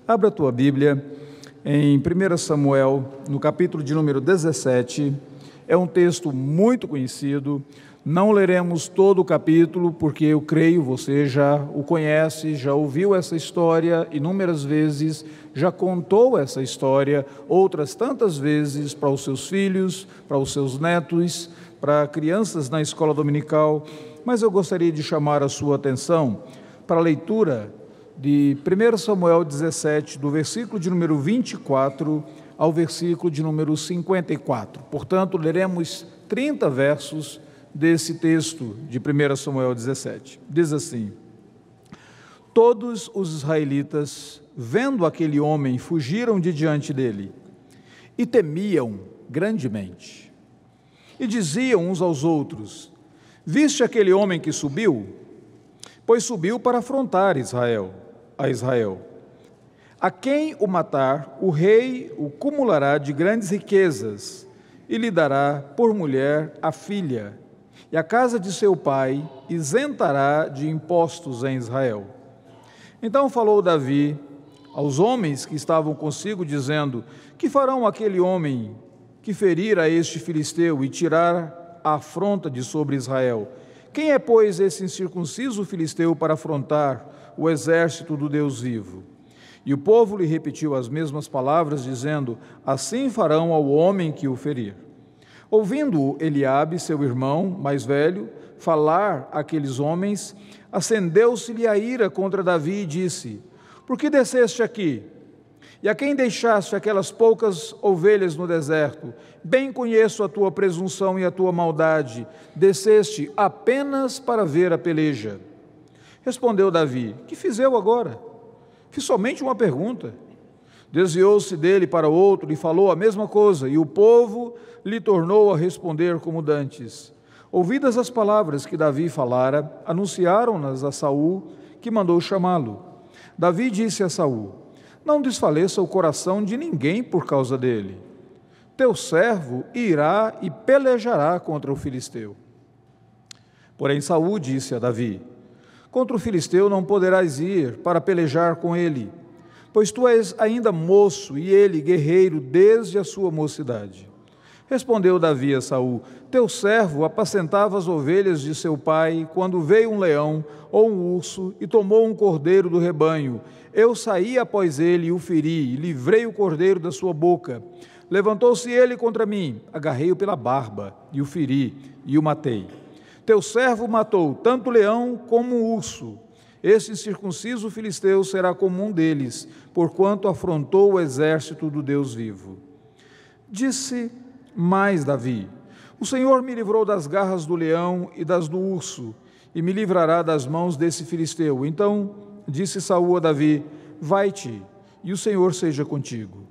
Abra a tua Bíblia em 1 Samuel, no capítulo de número 17. É um texto muito conhecido. Não leremos todo o capítulo, porque eu creio você já o conhece, já ouviu essa história inúmeras vezes, já contou essa história outras tantas vezes para os seus filhos, para os seus netos, para crianças na escola dominical. Mas eu gostaria de chamar a sua atenção para a leitura de 1 Samuel 17, do versículo de número 24 ao versículo de número 54. Portanto, leremos 30 versos desse texto de 1 Samuel 17. Diz assim: Todos os israelitas, vendo aquele homem, fugiram de diante dele e temiam grandemente. E diziam uns aos outros: Viste aquele homem que subiu? Pois subiu para afrontar a Israel. A quem o matar, o rei o cumulará de grandes riquezas e lhe dará por mulher a filha, e a casa de seu pai isentará de impostos em Israel. Então falou Davi aos homens que estavam consigo, dizendo: Que farão aquele homem que ferir a este filisteu e tirar a afronta de sobre Israel? Quem é, pois, esse incircunciso filisteu para afrontar o exército do Deus vivo? E o povo lhe repetiu as mesmas palavras, dizendo: Assim farão ao homem que o ferir. Ouvindo Eliabe, seu irmão mais velho, falar àqueles homens, acendeu-se-lhe a ira contra Davi e disse: Por que desceste aqui? E a quem deixaste aquelas poucas ovelhas no deserto? Bem conheço a tua presunção e a tua maldade. Desceste apenas para ver a peleja. Respondeu Davi: Que fiz eu agora? Fiz somente uma pergunta. Desviou-se dele para outro e falou a mesma coisa, e o povo lhe tornou a responder como dantes. Ouvidas as palavras que Davi falara, anunciaram-nas a Saul, que mandou chamá-lo. Davi disse a Saul: Não desfaleça o coração de ninguém por causa dele. Teu servo irá e pelejará contra o filisteu. Porém Saul disse a Davi: Contra o filisteu não poderás ir para pelejar com ele, pois tu és ainda moço e ele guerreiro desde a sua mocidade. Respondeu Davi a Saul: Teu servo apacentava as ovelhas de seu pai, quando veio um leão ou um urso e tomou um cordeiro do rebanho. Eu saí após ele e o feri, e livrei o cordeiro da sua boca. Levantou-se ele contra mim, agarrei-o pela barba, e o feri, e o matei. Teu servo matou tanto o leão como o urso. Este incircunciso filisteu será como um deles, porquanto afrontou o exército do Deus vivo. Disse mais Davi: O Senhor me livrou das garras do leão e das do urso, e me livrará das mãos desse filisteu. Então disse Saul a Davi: Vai-te, e o Senhor seja contigo.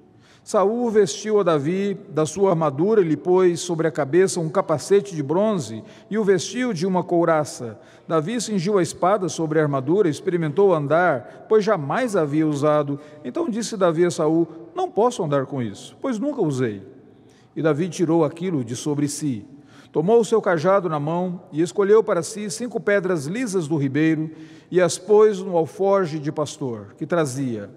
Saul vestiu a Davi da sua armadura e lhe pôs sobre a cabeça um capacete de bronze e o vestiu de uma couraça. Davi cingiu a espada sobre a armadura, experimentou andar, pois jamais a havia usado. Então disse Davi a Saul: Não posso andar com isso, pois nunca usei. E Davi tirou aquilo de sobre si. Tomou o seu cajado na mão e escolheu para si 5 pedras lisas do ribeiro e as pôs no alforje de pastor que trazia,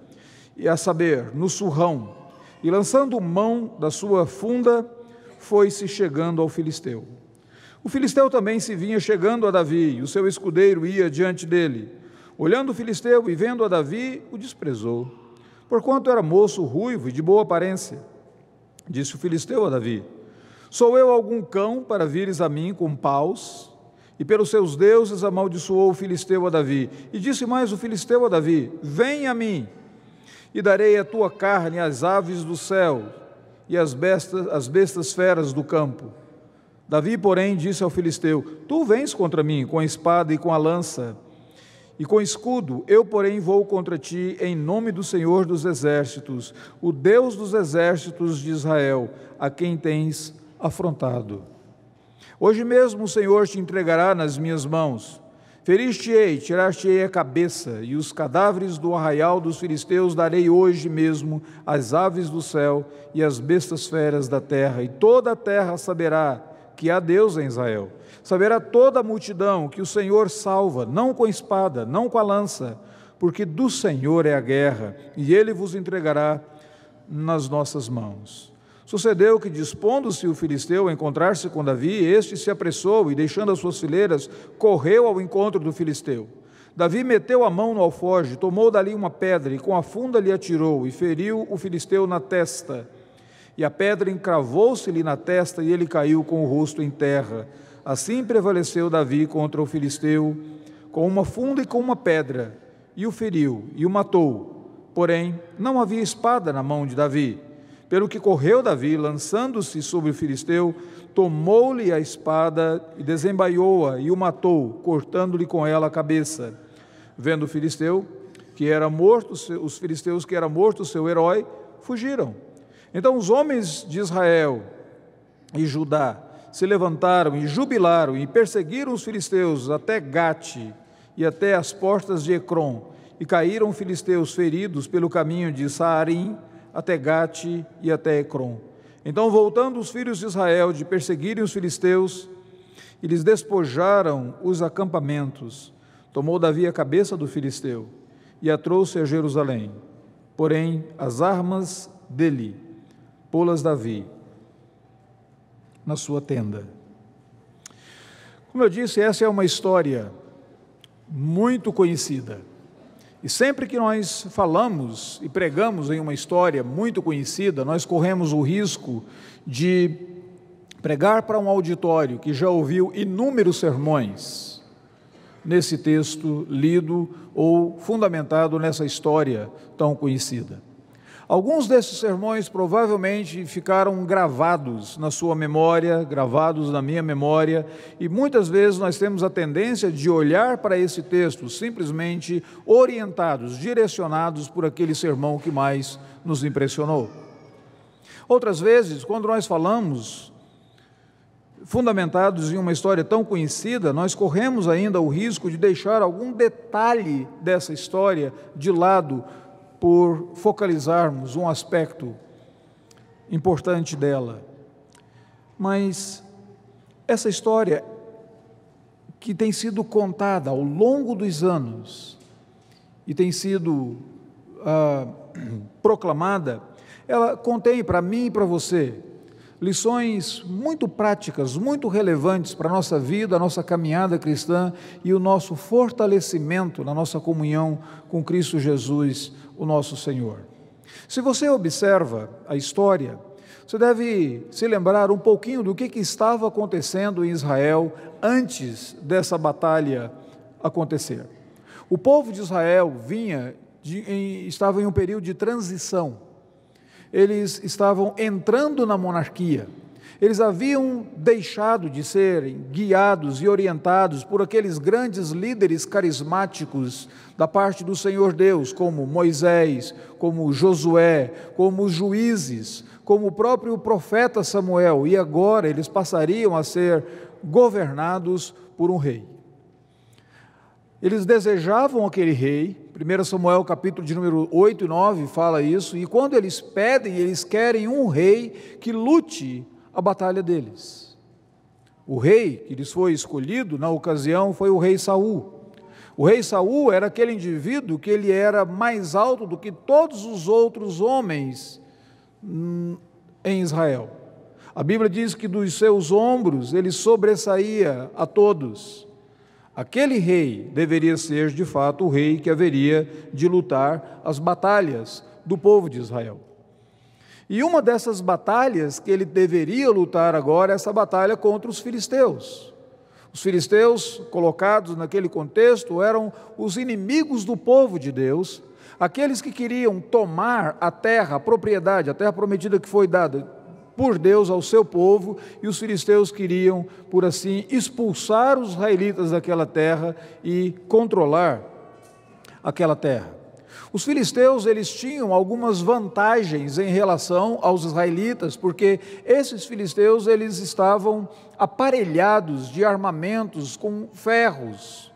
e a saber, no surrão. E lançando mão da sua funda, foi-se chegando ao filisteu. O filisteu também se vinha chegando a Davi, e o seu escudeiro ia diante dele. Olhando o filisteu e vendo a Davi, o desprezou, porquanto era moço, ruivo e de boa aparência. Disse o filisteu a Davi: Sou eu algum cão para vires a mim com paus? E pelos seus deuses amaldiçoou o filisteu a Davi. E disse mais o filisteu a Davi: Vem a mim, e darei a tua carne às aves do céu e às bestas feras do campo. Davi, porém, disse ao filisteu: Tu vens contra mim com a espada e com a lança e com escudo, eu, porém, vou contra ti em nome do Senhor dos exércitos, o Deus dos exércitos de Israel, a quem tens afrontado. Hoje mesmo o Senhor te entregará nas minhas mãos. Feriste-ei, tirar-te-ei a cabeça, e os cadáveres do arraial dos filisteus darei hoje mesmo às aves do céu e às bestas feras da terra, e toda a terra saberá que há Deus em Israel. Saberá toda a multidão que o Senhor salva, não com espada, não com a lança, porque do Senhor é a guerra, e Ele vos entregará nas nossas mãos. Sucedeu que, dispondo-se o filisteu a encontrar-se com Davi, este se apressou e, deixando as suas fileiras, correu ao encontro do filisteu. Davi meteu a mão no alforje, tomou dali uma pedra e com a funda lhe atirou e feriu o filisteu na testa. E a pedra encravou-se-lhe na testa e ele caiu com o rosto em terra. Assim prevaleceu Davi contra o filisteu, com uma funda e com uma pedra, e o feriu e o matou. Porém, não havia espada na mão de Davi. Pelo que correu Davi, lançando-se sobre o filisteu, tomou-lhe a espada e desembaiou-a e o matou, cortando-lhe com ela a cabeça. Vendo o filisteu, que era morto, os filisteus que era morto o seu herói, fugiram. Então os homens de Israel e Judá se levantaram e jubilaram e perseguiram os filisteus até Gate e até as portas de Ecrom, e caíram filisteus feridos pelo caminho de Saarim até Gate e até Ecrom. Então, voltando os filhos de Israel de perseguirem os filisteus, eles despojaram os acampamentos. Tomou Davi a cabeça do filisteu e a trouxe a Jerusalém. Porém, as armas dele, pô-las Davi na sua tenda. Como eu disse, essa é uma história muito conhecida. E sempre que nós falamos e pregamos em uma história muito conhecida, nós corremos o risco de pregar para um auditório que já ouviu inúmeros sermões nesse texto lido ou fundamentado nessa história tão conhecida. Alguns desses sermões provavelmente ficaram gravados na sua memória, gravados na minha memória, e muitas vezes nós temos a tendência de olhar para esse texto simplesmente orientados, direcionados por aquele sermão que mais nos impressionou. Outras vezes, quando nós falamos fundamentados em uma história tão conhecida, nós corremos ainda o risco de deixar algum detalhe dessa história de lado, por focalizarmos um aspecto importante dela. Mas essa história que tem sido contada ao longo dos anos e tem sido proclamada, ela contém para mim e para você lições muito práticas, muito relevantes para a nossa vida, a nossa caminhada cristã e o nosso fortalecimento na nossa comunhão com Cristo Jesus, o nosso Senhor. Se você observa a história, você deve se lembrar um pouquinho do que estava acontecendo em Israel antes dessa batalha acontecer. O povo de Israel estava em um período de transição. Eles estavam entrando na monarquia. Eles haviam deixado de serem guiados e orientados por aqueles grandes líderes carismáticos da parte do Senhor Deus, como Moisés, como Josué, como os juízes, como o próprio profeta Samuel, e agora eles passariam a ser governados por um rei. Eles desejavam aquele rei. 1 Samuel capítulo de número 8 e 9 fala isso, e quando eles pedem, eles querem um rei que lute a batalha deles. O rei que lhes foi escolhido na ocasião foi o rei Saul. O rei Saul era aquele indivíduo que ele era mais alto do que todos os outros homens em Israel. A Bíblia diz que dos seus ombros ele sobressaía a todos. Aquele rei deveria ser, de fato, o rei que haveria de lutar as batalhas do povo de Israel. E uma dessas batalhas que ele deveria lutar agora é essa batalha contra os filisteus. Os filisteus, colocados naquele contexto, eram os inimigos do povo de Deus, aqueles que queriam tomar a terra, a propriedade, a terra prometida que foi dada por Deus ao seu povo, e os filisteus queriam, por assim, expulsar os israelitas daquela terra e controlar aquela terra. Os filisteus, eles tinham algumas vantagens em relação aos israelitas, porque esses filisteus, eles estavam aparelhados de armamentos com ferros,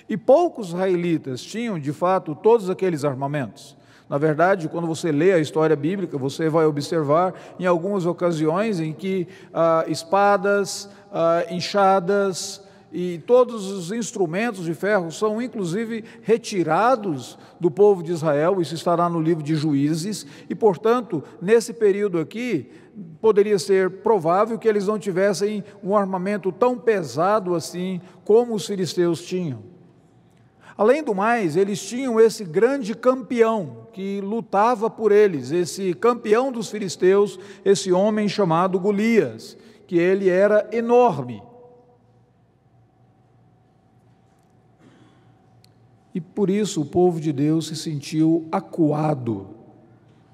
e poucos israelitas tinham, de fato, todos aqueles armamentos. Na verdade, quando você lê a história bíblica, você vai observar em algumas ocasiões em que espadas, enxadas e todos os instrumentos de ferro são inclusive retirados do povo de Israel. Isso estará no livro de Juízes, e portanto, nesse período aqui, poderia ser provável que eles não tivessem um armamento tão pesado assim como os filisteus tinham. Além do mais, eles tinham esse grande campeão que lutava por eles, esse campeão dos filisteus, esse homem chamado Golias, que ele era enorme. E por isso o povo de Deus se sentiu acuado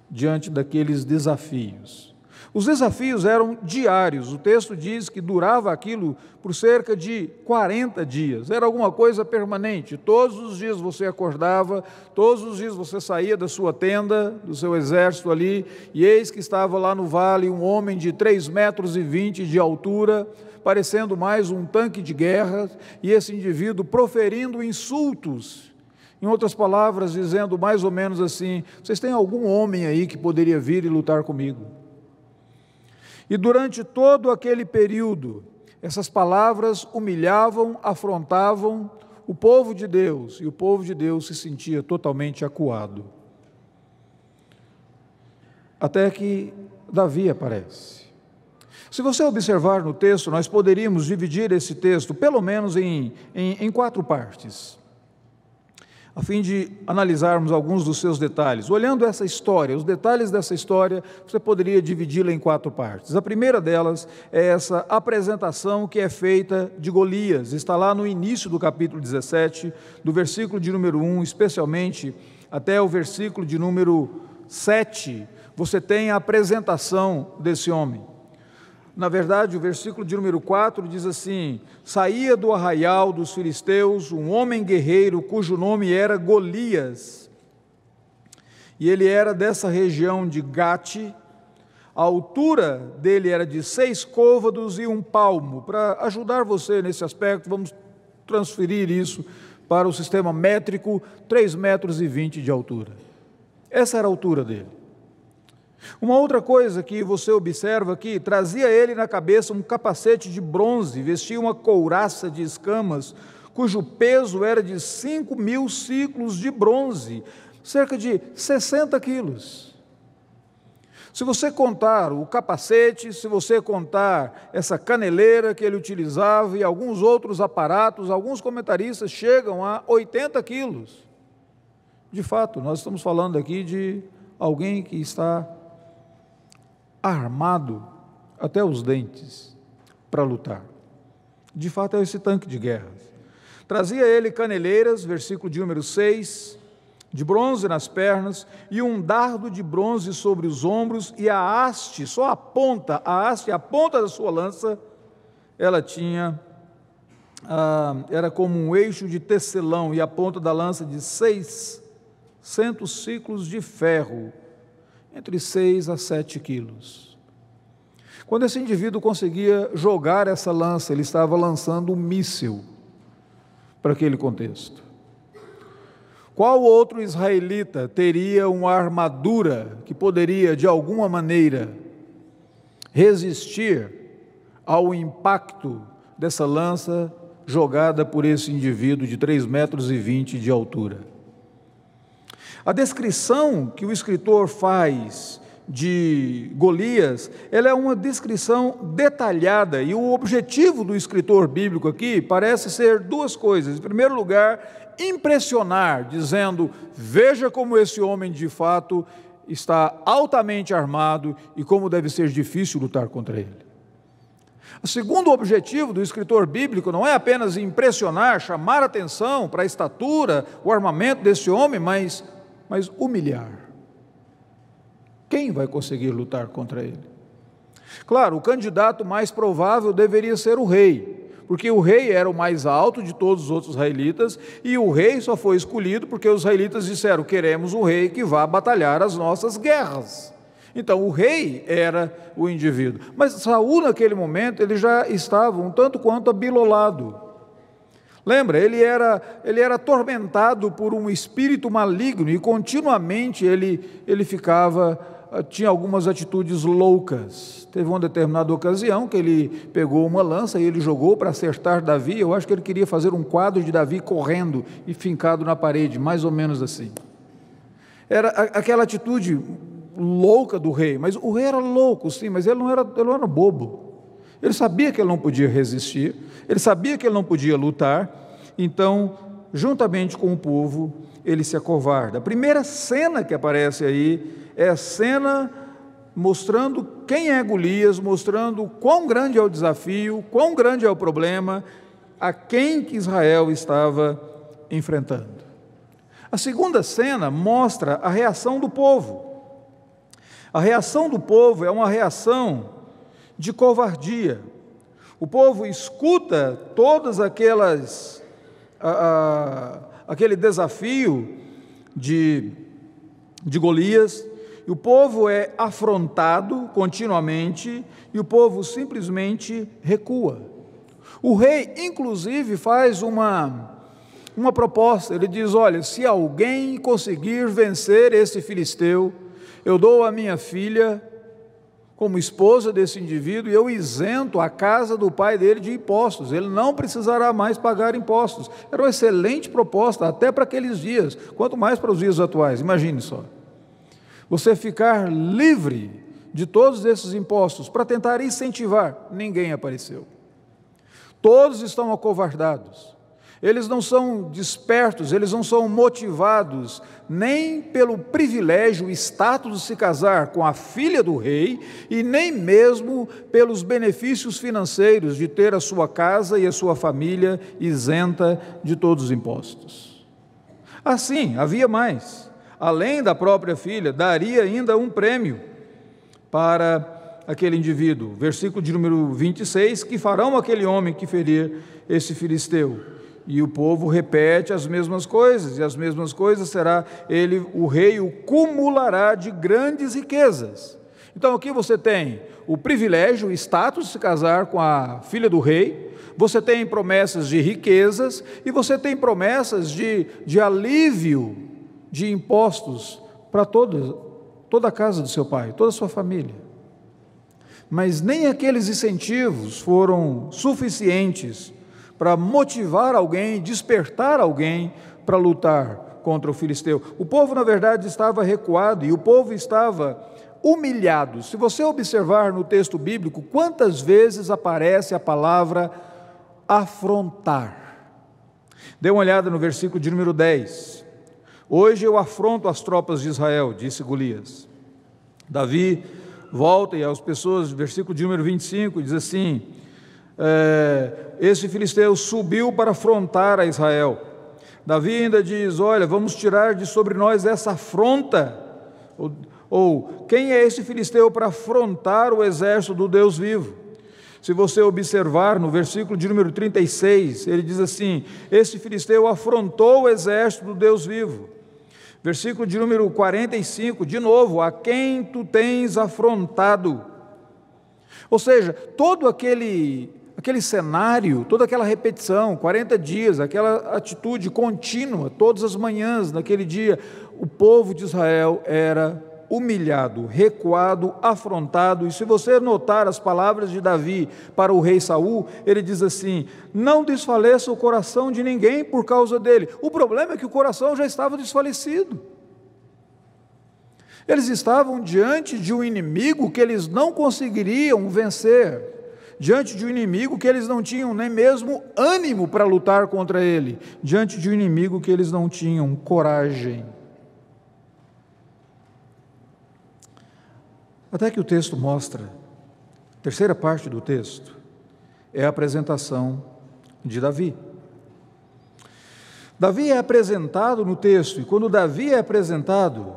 diante daqueles desafios. Os desafios eram diários, o texto diz que durava aquilo por cerca de 40 dias, era alguma coisa permanente. Todos os dias você acordava, todos os dias você saía da sua tenda, do seu exército ali, e eis que estava lá no vale um homem de 3,20 metros de altura, parecendo mais um tanque de guerra, e esse indivíduo proferindo insultos. Em outras palavras, dizendo mais ou menos assim: vocês têm algum homem aí que poderia vir e lutar comigo? E durante todo aquele período, essas palavras humilhavam, afrontavam o povo de Deus, e o povo de Deus se sentia totalmente acuado. Até que Davi aparece. Se você observar no texto, nós poderíamos dividir esse texto pelo menos em 4 partes, a fim de analisarmos alguns dos seus detalhes. Olhando essa história, os detalhes dessa história, você poderia dividi-la em 4 partes. A primeira delas é essa apresentação que é feita de Golias, está lá no início do capítulo 17, do versículo de número 1, especialmente até o versículo de número 7, você tem a apresentação desse homem. Na verdade, o versículo de número 4 diz assim: saía do arraial dos filisteus um homem guerreiro cujo nome era Golias, e ele era dessa região de Gate. A altura dele era de 6 côvados e 1 palmo. Para ajudar você nesse aspecto, vamos transferir isso para o sistema métrico: 3,20 metros de altura. Essa era a altura dele. Uma outra coisa que você observa aqui: trazia ele na cabeça um capacete de bronze, vestia uma couraça de escamas, cujo peso era de 5.000 siclos de bronze, cerca de 60 quilos. Se você contar o capacete, se você contar essa caneleira que ele utilizava e alguns outros aparatos, alguns comentaristas chegam a 80 quilos. De fato, nós estamos falando aqui de alguém que está armado até os dentes para lutar. De fato, é esse tanque de guerra. Trazia ele caneleiras, versículo de número 6, de bronze nas pernas, e um dardo de bronze sobre os ombros, e a haste, só a ponta da sua lança, ela tinha, era como um eixo de tecelão, e a ponta da lança de 600 ciclos de ferro, entre 6 a 7 quilos. Quando esse indivíduo conseguia jogar essa lança, ele estava lançando um míssil para aquele contexto. Qual outro israelita teria uma armadura que poderia, de alguma maneira, resistir ao impacto dessa lança jogada por esse indivíduo de 3,20 metros de altura? A descrição que o escritor faz de Golias, ela é uma descrição detalhada, e o objetivo do escritor bíblico aqui parece ser 2 coisas. Em primeiro lugar, impressionar, dizendo: veja como esse homem de fato está altamente armado e como deve ser difícil lutar contra ele. O segundo objetivo do escritor bíblico não é apenas impressionar, chamar atenção para a estatura, o armamento desse homem, mas humilhar. Quem vai conseguir lutar contra ele? Claro, o candidato mais provável deveria ser o rei, porque o rei era o mais alto de todos os outros israelitas, e o rei só foi escolhido porque os israelitas disseram: queremos um rei que vá batalhar as nossas guerras. Então o rei era o indivíduo, mas Saul naquele momento ele já estava um tanto quanto abilolado. Lembra, ele era atormentado por um espírito maligno, e continuamente ele ficava tinha algumas atitudes loucas. Teve uma determinada ocasião que ele pegou uma lança e ele jogou para acertar Davi. Eu acho que ele queria fazer um quadro de Davi correndo e fincado na parede, mais ou menos assim. Era aquela atitude louca do rei, mas o rei era louco, sim, mas ele não era bobo. Ele sabia que ele não podia resistir, ele sabia que ele não podia lutar, então, juntamente com o povo, ele se acovarda. A primeira cena que aparece aí é a cena mostrando quem é Golias, mostrando quão grande é o desafio, quão grande é o problema, a quem que Israel estava enfrentando. A segunda cena mostra a reação do povo. A reação do povo é uma reação de covardia. O povo escuta todas aquele desafio de Golias, e o povo é afrontado continuamente, e o povo simplesmente recua. O rei, inclusive, faz uma proposta. Ele diz: olha, se alguém conseguir vencer esse filisteu, eu dou a minha filha como esposa desse indivíduo, e eu isento a casa do pai dele de impostos, ele não precisará mais pagar impostos. Era uma excelente proposta, até para aqueles dias, quanto mais para os dias atuais. Imagine só, você ficar livre de todos esses impostos, para tentar incentivar. Ninguém apareceu, todos estão acovardados, eles não são despertos, eles não são motivados nem pelo privilégio, o status de se casar com a filha do rei, e nem mesmo pelos benefícios financeiros de ter a sua casa e a sua família isenta de todos os impostos. Assim, havia mais. Além da própria filha, daria ainda um prêmio para aquele indivíduo. Versículo de número 26, que farão aquele homem que ferir esse filisteu. E o povo repete as mesmas coisas, e as mesmas coisas será ele, o rei, o cumulará de grandes riquezas. Então aqui você tem o privilégio, o status de se casar com a filha do rei, você tem promessas de riquezas, e você tem promessas de alívio de impostos para toda a casa do seu pai, toda a sua família. Mas nem aqueles incentivos foram suficientes para motivar alguém, despertar alguém para lutar contra o filisteu. O povo, na verdade, estava recuado, e o povo estava humilhado. Se você observar no texto bíblico, quantas vezes aparece a palavra afrontar. Dê uma olhada no versículo de número 10. Hoje eu afronto as tropas de Israel, disse Golias. Davi volta e as pessoas, versículo de número 25, diz assim: esse filisteu subiu para afrontar a Israel. Davi ainda diz: olha, vamos tirar de sobre nós essa afronta. Ou quem é esse filisteu para afrontar o exército do Deus vivo? Se você observar no versículo de número 36, ele diz assim: esse filisteu afrontou o exército do Deus vivo. Versículo de número 45, de novo: a quem tu tens afrontado? Ou seja, todo aquele cenário, toda aquela repetição, 40 dias, aquela atitude contínua, todas as manhãs, naquele dia, o povo de Israel era humilhado, recuado, afrontado. E se você notar as palavras de Davi para o rei Saul, ele diz assim: não desfaleça o coração de ninguém por causa dele. O problema é que o coração já estava desfalecido. Eles estavam diante de um inimigo que eles não conseguiriam vencer, diante de um inimigo que eles não tinham nem mesmo ânimo para lutar contra ele, diante de um inimigo que eles não tinham coragem. Até que o texto mostra, a terceira parte do texto, é a apresentação de Davi. Davi é apresentado no texto, e quando Davi é apresentado,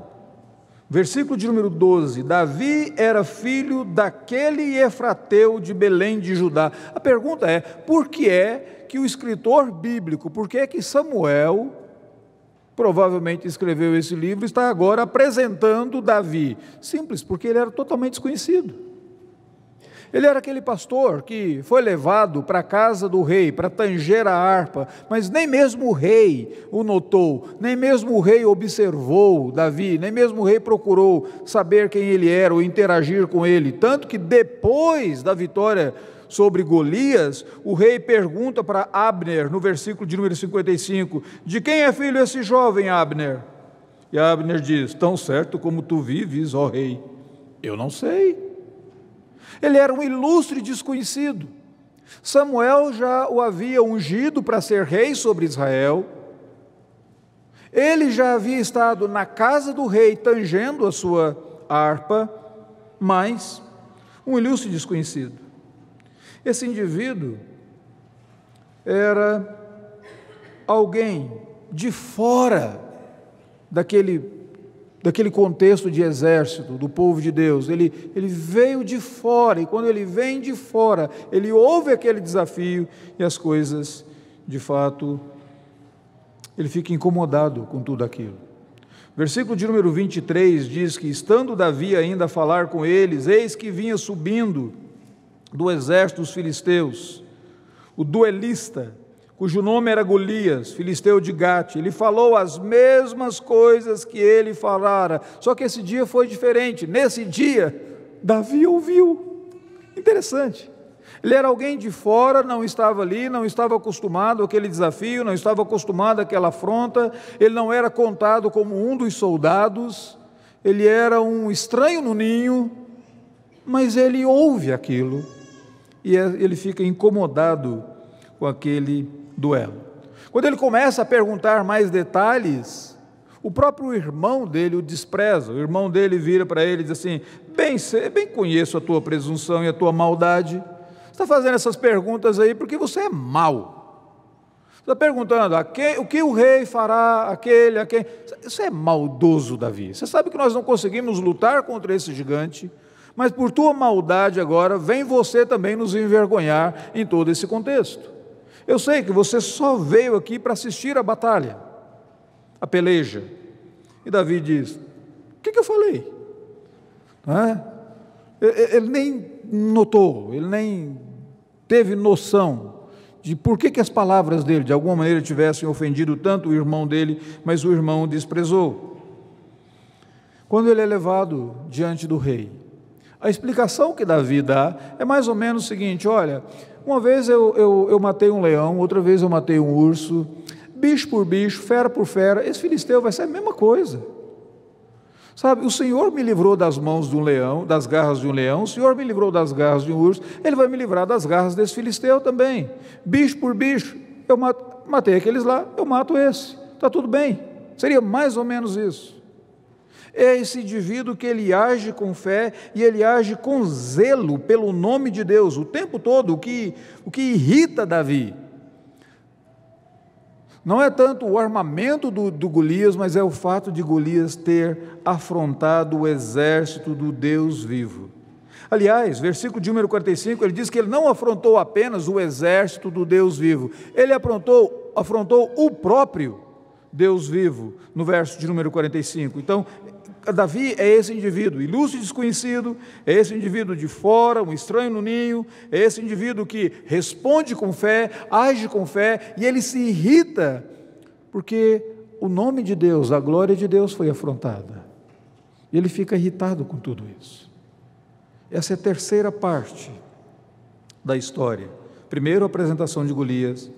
versículo de número 12, Davi era filho daquele Efrateu de Belém de Judá. A pergunta é: por que é que o escritor bíblico, por que é que Samuel, provavelmente escreveu esse livro, está agora apresentando Davi? Simples, porque ele era totalmente desconhecido. Ele era aquele pastor que foi levado para a casa do rei para tanger a harpa, mas nem mesmo o rei o notou, nem mesmo o rei observou Davi, nem mesmo o rei procurou saber quem ele era ou interagir com ele, tanto que depois da vitória sobre Golias, o rei pergunta para Abner, no versículo de número 55, de quem é filho esse jovem, Abner? E Abner diz, tão certo como tu vives, ó rei, eu não sei. Ele era um ilustre desconhecido. Samuel já o havia ungido para ser rei sobre Israel. Ele já havia estado na casa do rei tangendo a sua harpa, mas um ilustre desconhecido. Esse indivíduo era alguém de fora daquele contexto de exército, do povo de Deus. Ele veio de fora, e quando ele vem de fora, ele ouve aquele desafio, e as coisas, de fato, ele fica incomodado com tudo aquilo. Versículo de número 23 diz que, estando Davi ainda a falar com eles, eis que vinha subindo do exército dos filisteus, o duelista, cujo nome era Golias, filisteu de Gate. Ele falou as mesmas coisas que ele falara, só que esse dia foi diferente. Nesse dia, Davi ouviu. Interessante. Ele era alguém de fora, não estava ali, não estava acostumado àquele desafio, não estava acostumado àquela afronta, ele não era contado como um dos soldados, ele era um estranho no ninho, mas ele ouve aquilo e ele fica incomodado com aquele duelo. Quando ele começa a perguntar mais detalhes, o próprio irmão dele o despreza. O irmão dele vira para ele e diz assim, bem conheço a tua presunção e a tua maldade, você está fazendo essas perguntas aí porque você é mau. Você está perguntando o que o rei fará, a quem. Isso é maldoso, Davi. Você sabe que nós não conseguimos lutar contra esse gigante, mas por tua maldade agora, vem você também nos envergonhar em todo esse contexto. Eu sei que você só veio aqui para assistir a batalha, a peleja. E Davi diz, o que eu falei? Ele nem notou, ele nem teve noção de por que as palavras dele, de alguma maneira, tivessem ofendido tanto o irmão dele, mas o irmão o desprezou. Quando ele é levado diante do rei, a explicação que Davi dá é mais ou menos o seguinte, olha, uma vez eu matei um leão, outra vez eu matei um urso, bicho por bicho, fera por fera, esse filisteu vai ser a mesma coisa. Sabe, o Senhor me livrou das mãos de um leão, das garras de um leão, o Senhor me livrou das garras de um urso, Ele vai me livrar das garras desse filisteu também. Bicho por bicho, eu matei aqueles lá, eu mato esse, está tudo bem. Seria mais ou menos isso. É esse indivíduo que ele age com fé e ele age com zelo pelo nome de Deus, o tempo todo. O que irrita Davi não é tanto o armamento do Golias, mas é o fato de Golias ter afrontado o exército do Deus vivo. Aliás, versículo de número 45, ele diz que ele não afrontou apenas o exército do Deus vivo, ele afrontou o próprio Deus vivo, no verso de número 45. Então, Davi é esse indivíduo ilustre e desconhecido, é esse indivíduo de fora, um estranho no ninho, é esse indivíduo que responde com fé, age com fé, e ele se irrita, porque o nome de Deus, a glória de Deus foi afrontada, e ele fica irritado com tudo isso. Essa é a terceira parte da história. Primeiro a apresentação de Golias,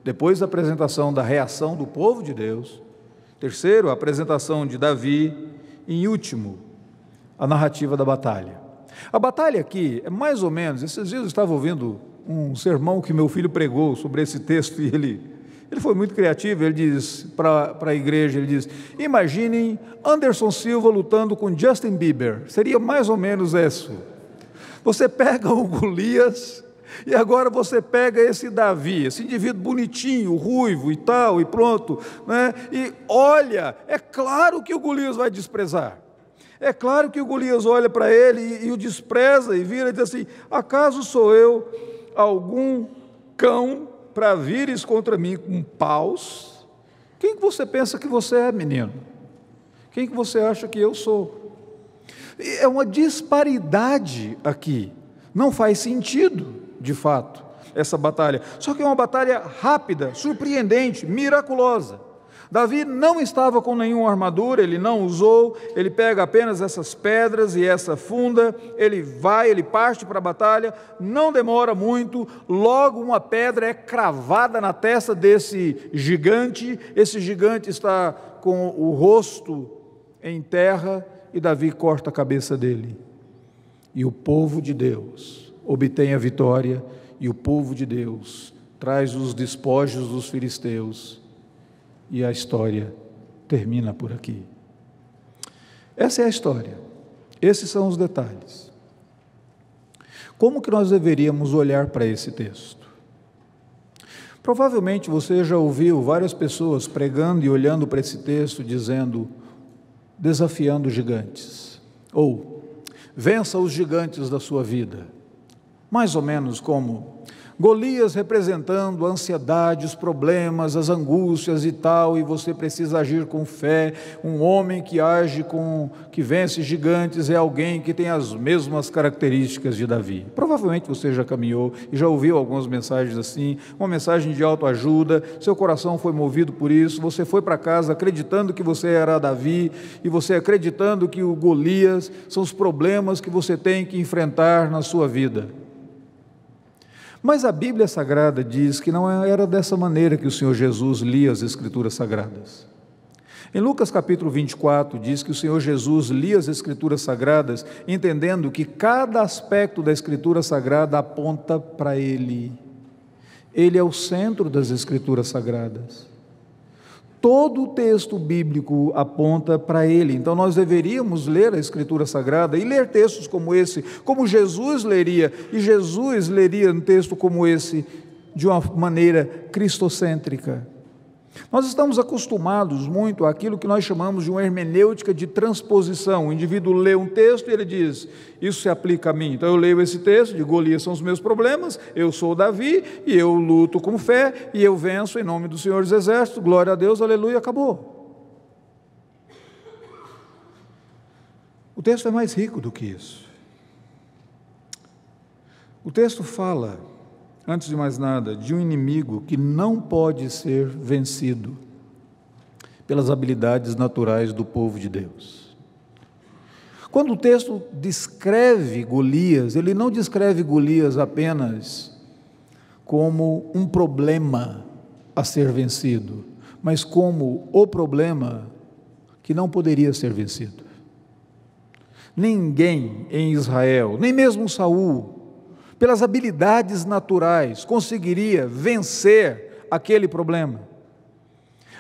depois a apresentação da reação do povo de Deus, terceiro a apresentação de Davi, e em último, a narrativa da batalha. A batalha aqui é mais ou menos, esses dias eu estava ouvindo um sermão que meu filho pregou sobre esse texto, e ele foi muito criativo. Ele diz para a igreja, ele diz, imaginem Anderson Silva lutando com Justin Bieber, seria mais ou menos isso. Você pega o Golias, e agora você pega esse Davi, esse indivíduo bonitinho, ruivo e tal, e pronto, né? E olha, é claro que o Golias vai desprezar, é claro que o Golias olha para ele e o despreza, e vira e diz assim, acaso sou eu algum cão para vires contra mim com paus? Quem que você pensa que você é, menino? Quem que você acha que eu sou? É uma disparidade aqui Não faz sentido, de fato, essa batalha. Só que é uma batalha rápida, surpreendente, miraculosa. Davi não estava com nenhuma armadura, ele não usou, ele pega apenas essas pedras e essa funda, ele parte para a batalha, não demora muito, logo uma pedra é cravada na testa desse gigante, esse gigante está com o rosto em terra e Davi corta a cabeça dele. E o povo de Deus obtém a vitória e o povo de Deus traz os despojos dos filisteus. E a história termina por aqui. Essa é a história. Esses são os detalhes. Como que nós deveríamos olhar para esse texto? Provavelmente você já ouviu várias pessoas pregando e olhando para esse texto dizendo, desafiando gigantes, ou vença os gigantes da sua vida. Mais ou menos como Golias representando a ansiedade, os problemas, as angústias e tal, e você precisa agir com fé. Um homem que age que vence gigantes é alguém que tem as mesmas características de Davi. Provavelmente você já caminhou e já ouviu algumas mensagens assim, uma mensagem de autoajuda, seu coração foi movido por isso, você foi para casa acreditando que você era Davi, e você acreditando que o Golias são os problemas que você tem que enfrentar na sua vida. Mas a Bíblia Sagrada diz que não era dessa maneira que o Senhor Jesus lia as Escrituras Sagradas. Em Lucas capítulo 24 diz que o Senhor Jesus lia as Escrituras Sagradas entendendo que cada aspecto da Escritura Sagrada aponta para Ele. Ele é o centro das Escrituras Sagradas. Todo o texto bíblico aponta para Ele. Então nós deveríamos ler a Escritura Sagrada e ler textos como esse, como Jesus leria, e Jesus leria um texto como esse de uma maneira cristocêntrica. Nós estamos acostumados muito àquilo que nós chamamos de uma hermenêutica de transposição. O indivíduo lê um texto e ele diz, isso se aplica a mim. Então eu leio esse texto, de Golias são os meus problemas, eu sou Davi e eu luto com fé e eu venço em nome do Senhor dos Exércitos, glória a Deus, aleluia, acabou. O texto é mais rico do que isso. O texto fala, antes de mais nada, de um inimigo que não pode ser vencido pelas habilidades naturais do povo de Deus. Quando o texto descreve Golias, ele não descreve Golias apenas como um problema a ser vencido, mas como o problema que não poderia ser vencido. Ninguém em Israel, nem mesmo Saul, pelas habilidades naturais, conseguiria vencer aquele problema.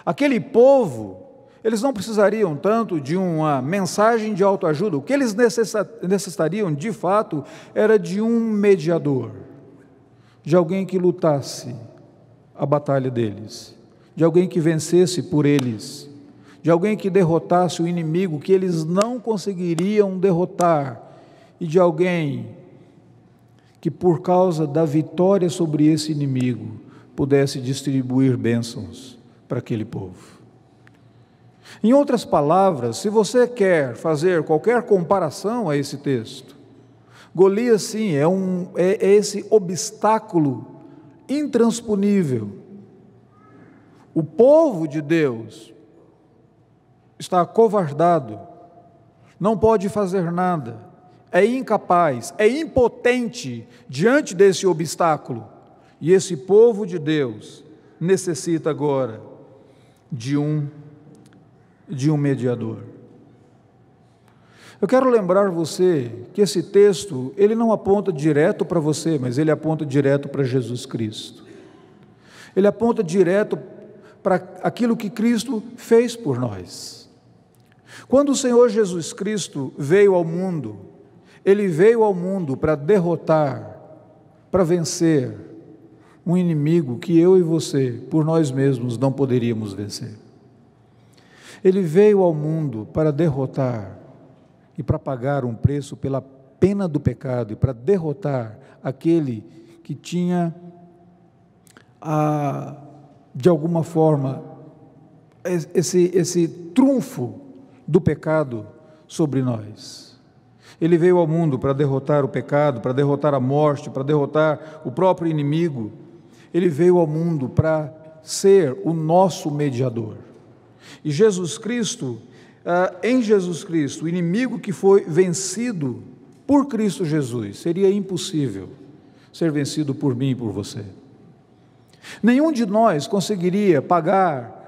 Aquele povo, eles não precisariam tanto de uma mensagem de autoajuda, o que eles necessitariam, de fato, era de um mediador, de alguém que lutasse a batalha deles, de alguém que vencesse por eles, de alguém que derrotasse o inimigo que eles não conseguiriam derrotar, e de alguém que por causa da vitória sobre esse inimigo, pudesse distribuir bênçãos para aquele povo. Em outras palavras, se você quer fazer qualquer comparação a esse texto, Golias sim, é esse obstáculo intransponível. O povo de Deus está acovardado, não pode fazer nada, é incapaz, é impotente diante desse obstáculo. E esse povo de Deus necessita agora de um mediador. Eu quero lembrar você que esse texto, ele não aponta direto para você, mas ele aponta direto para Jesus Cristo. Ele aponta direto para aquilo que Cristo fez por nós. Quando o Senhor Jesus Cristo veio ao mundo, Ele veio ao mundo para derrotar, para vencer um inimigo que eu e você, por nós mesmos, não poderíamos vencer. Ele veio ao mundo para derrotar e para pagar um preço pela pena do pecado e para derrotar aquele que tinha, de alguma forma, esse trunfo do pecado sobre nós. Ele veio ao mundo para derrotar o pecado, para derrotar a morte, para derrotar o próprio inimigo. Ele veio ao mundo para ser o nosso mediador. E Jesus Cristo, em Jesus Cristo, o inimigo que foi vencido por Cristo Jesus, seria impossível ser vencido por mim e por você. Nenhum de nós conseguiria pagar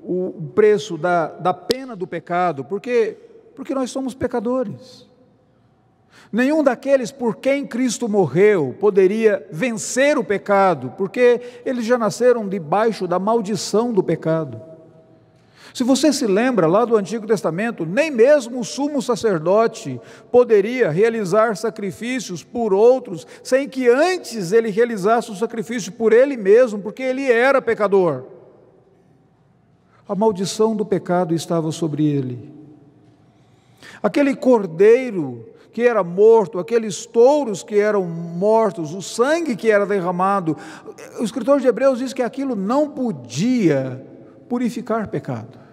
o preço da pena do pecado, porque nós somos pecadores. Nenhum daqueles por quem Cristo morreu poderia vencer o pecado, porque eles já nasceram debaixo da maldição do pecado. Se você se lembra lá do Antigo Testamento, nem mesmo o sumo sacerdote poderia realizar sacrifícios por outros, sem que antes ele realizasse o sacrifício por ele mesmo, porque ele era pecador. A maldição do pecado estava sobre ele. Aquele cordeiro que era morto, aqueles touros que eram mortos, o sangue que era derramado, o escritor de Hebreus diz que aquilo não podia purificar pecado.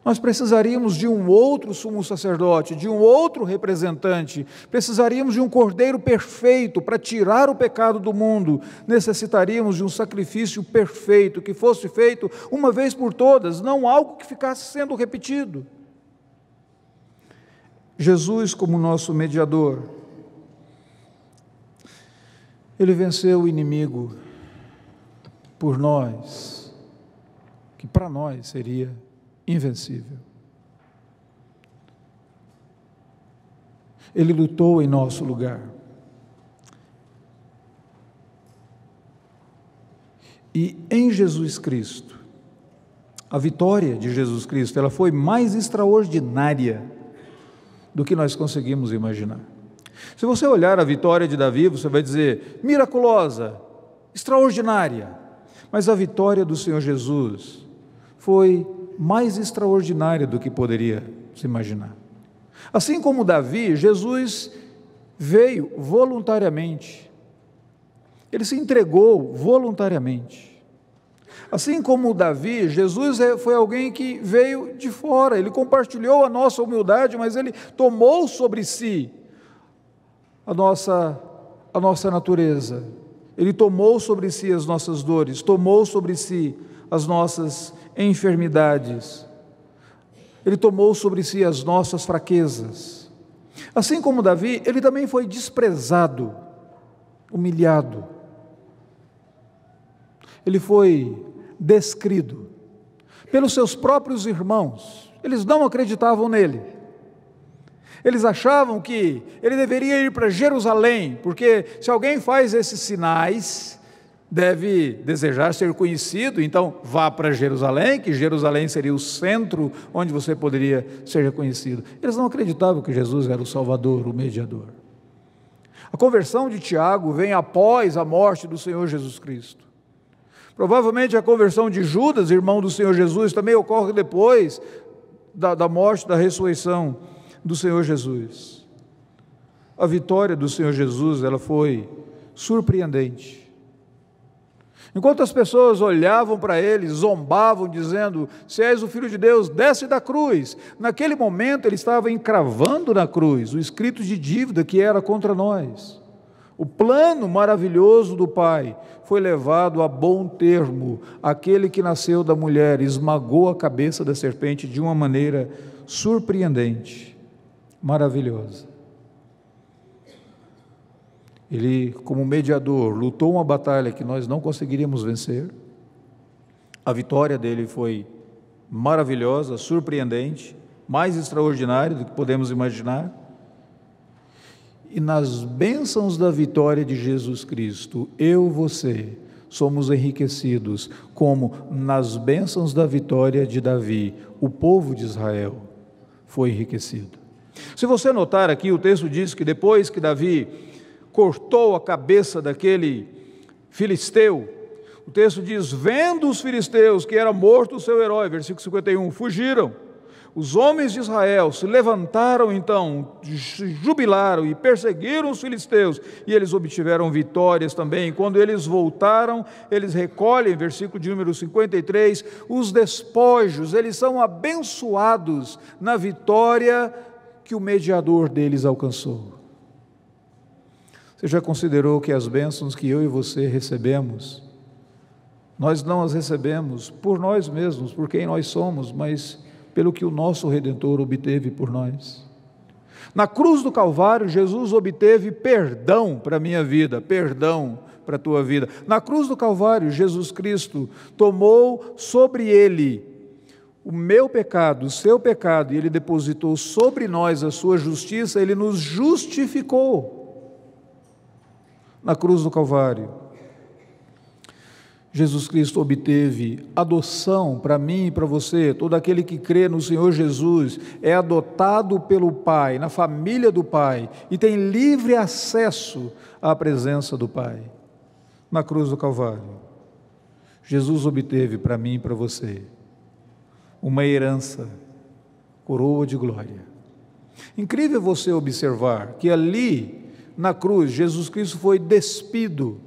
Nós precisaríamos de um outro sumo sacerdote, de um outro representante, precisaríamos de um cordeiro perfeito para tirar o pecado do mundo, necessitaríamos de um sacrifício perfeito, que fosse feito uma vez por todas, não algo que ficasse sendo repetido. Jesus, como nosso mediador, ele venceu o inimigo por nós, que para nós seria invencível. Ele lutou em nosso lugar. E em Jesus Cristo, a vitória de Jesus Cristo, ela foi mais extraordinária do que nós conseguimos imaginar. Se você olhar a vitória de Davi, você vai dizer, miraculosa, extraordinária, mas a vitória do Senhor Jesus foi mais extraordinária do que poderia se imaginar. Assim como Davi, Jesus veio voluntariamente, ele se entregou voluntariamente. Assim como Davi, Jesus foi alguém que veio de fora, ele compartilhou a nossa humildade, mas ele tomou sobre si a nossa natureza, ele tomou sobre si as nossas dores, tomou sobre si as nossas enfermidades, ele tomou sobre si as nossas fraquezas. Assim como Davi, ele também foi desprezado, humilhado, ele foi descrido pelos seus próprios irmãos. Eles não acreditavam nele. Eles achavam que ele deveria ir para Jerusalém, porque se alguém faz esses sinais, deve desejar ser conhecido, então vá para Jerusalém, que Jerusalém seria o centro onde você poderia ser reconhecido. Eles não acreditavam que Jesus era o Salvador, o mediador. A conversão de Tiago vem após a morte do Senhor Jesus Cristo. Provavelmente a conversão de Judas, irmão do Senhor Jesus, também ocorre depois da morte, da ressurreição do Senhor Jesus. A vitória do Senhor Jesus, ela foi surpreendente. Enquanto as pessoas olhavam para ele, zombavam, dizendo, se és o Filho de Deus, desce da cruz. Naquele momento ele estava encravando na cruz o escrito de dívida que era contra nós. O plano maravilhoso do Pai foi levado a bom termo. Aquele que nasceu da mulher esmagou a cabeça da serpente de uma maneira surpreendente, maravilhosa. Ele, como mediador, lutou uma batalha que nós não conseguiríamos vencer. A vitória dele foi maravilhosa, surpreendente, mais extraordinária do que podemos imaginar. E nas bênçãos da vitória de Jesus Cristo, você, somos enriquecidos, como nas bênçãos da vitória de Davi, o povo de Israel foi enriquecido. Se você notar aqui, o texto diz que depois que Davi cortou a cabeça daquele filisteu, o texto diz, vendo os filisteus que era morto o seu herói, versículo 51, fugiram. Os homens de Israel se levantaram então, se jubilaram e perseguiram os filisteus, e eles obtiveram vitórias também. Quando eles voltaram, eles recolhem, versículo de número 53, os despojos, eles são abençoados na vitória que o mediador deles alcançou. Você já considerou que as bênçãos que eu e você recebemos, nós não as recebemos por nós mesmos, por quem nós somos, mas pelo que o nosso Redentor obteve por nós? Na cruz do Calvário, Jesus obteve perdão para a minha vida, perdão para a tua vida. Na cruz do Calvário, Jesus Cristo tomou sobre Ele o meu pecado, o seu pecado, e Ele depositou sobre nós a sua justiça. Ele nos justificou na cruz do Calvário. Jesus Cristo obteve adoção para mim e para você. Todo aquele que crê no Senhor Jesus é adotado pelo Pai, na família do Pai, e tem livre acesso à presença do Pai. Na cruz do Calvário, Jesus obteve para mim e para você uma herança, coroa de glória. Incrível você observar que ali, na cruz, Jesus Cristo foi despido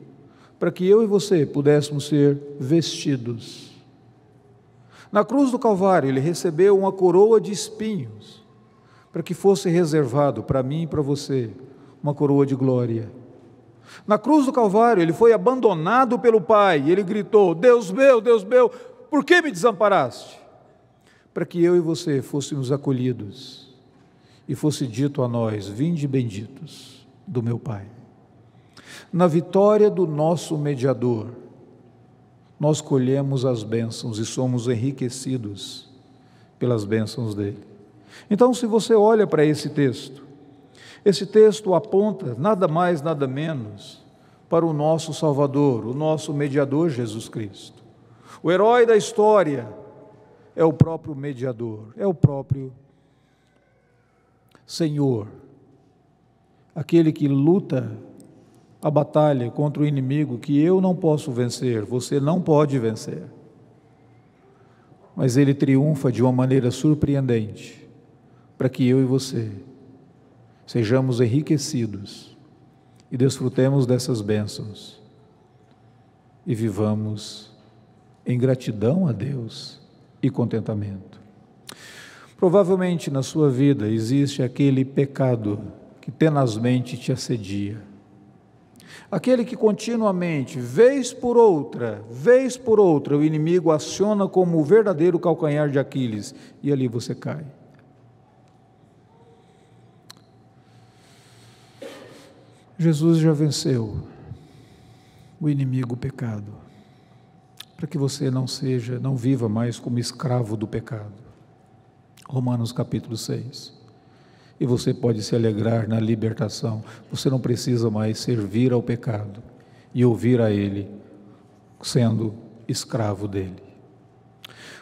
para que eu e você pudéssemos ser vestidos. Na cruz do Calvário, Ele recebeu uma coroa de espinhos, para que fosse reservado para mim e para você uma coroa de glória. Na cruz do Calvário, Ele foi abandonado pelo Pai, e Ele gritou: Deus meu, por que me desamparaste? Para que eu e você fôssemos acolhidos, e fosse dito a nós: vinde benditos do meu Pai. Na vitória do nosso mediador, nós colhemos as bênçãos e somos enriquecidos pelas bênçãos dele. Então, se você olha para esse texto aponta nada mais, nada menos para o nosso Salvador, o nosso mediador Jesus Cristo. O herói da história é o próprio mediador, é o próprio Senhor, aquele que luta a batalha contra o inimigo que eu não posso vencer, você não pode vencer. Mas ele triunfa de uma maneira surpreendente, para que eu e você sejamos enriquecidos e desfrutemos dessas bênçãos e vivamos em gratidão a Deus e contentamento. Provavelmente na sua vida existe aquele pecado que tenazmente te assedia, aquele que continuamente, vez por outra, o inimigo aciona como o verdadeiro calcanhar de Aquiles, e ali você cai. Jesus já venceu o inimigo, o pecado, para que você não viva mais como escravo do pecado. Romanos capítulo 6. E você pode se alegrar na libertação. Você não precisa mais servir ao pecado e ouvir a ele, sendo escravo dele.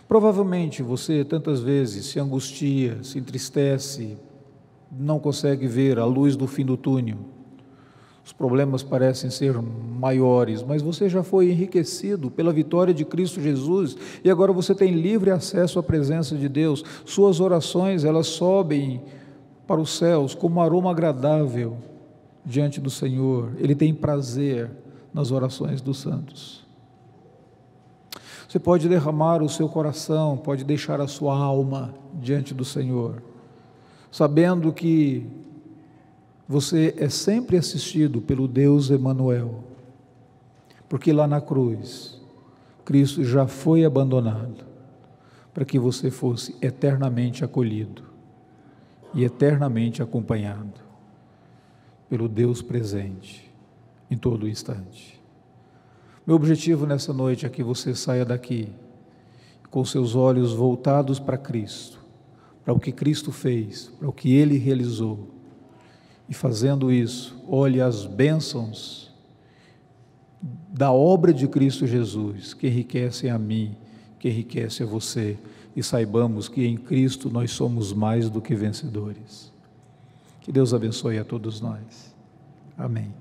Provavelmente você tantas vezes se angustia, se entristece, não consegue ver a luz do fim do túnel. Os problemas parecem ser maiores, mas você já foi enriquecido pela vitória de Cristo Jesus, e agora você tem livre acesso à presença de Deus. Suas orações, elas sobem para os céus como um aroma agradável diante do Senhor. Ele tem prazer nas orações dos santos. Você pode derramar o seu coração, pode deixar a sua alma diante do Senhor, sabendo que você é sempre assistido pelo Deus Emanuel, porque lá na cruz, Cristo já foi abandonado, para que você fosse eternamente acolhido e eternamente acompanhado pelo Deus presente em todo instante. Meu objetivo nessa noite é que você saia daqui com seus olhos voltados para Cristo, para o que Cristo fez, para o que Ele realizou, e fazendo isso, olhe as bênçãos da obra de Cristo Jesus, que enriquecem a mim, que enriquece a você, e saibamos que em Cristo nós somos mais do que vencedores. Que Deus abençoe a todos nós. Amém.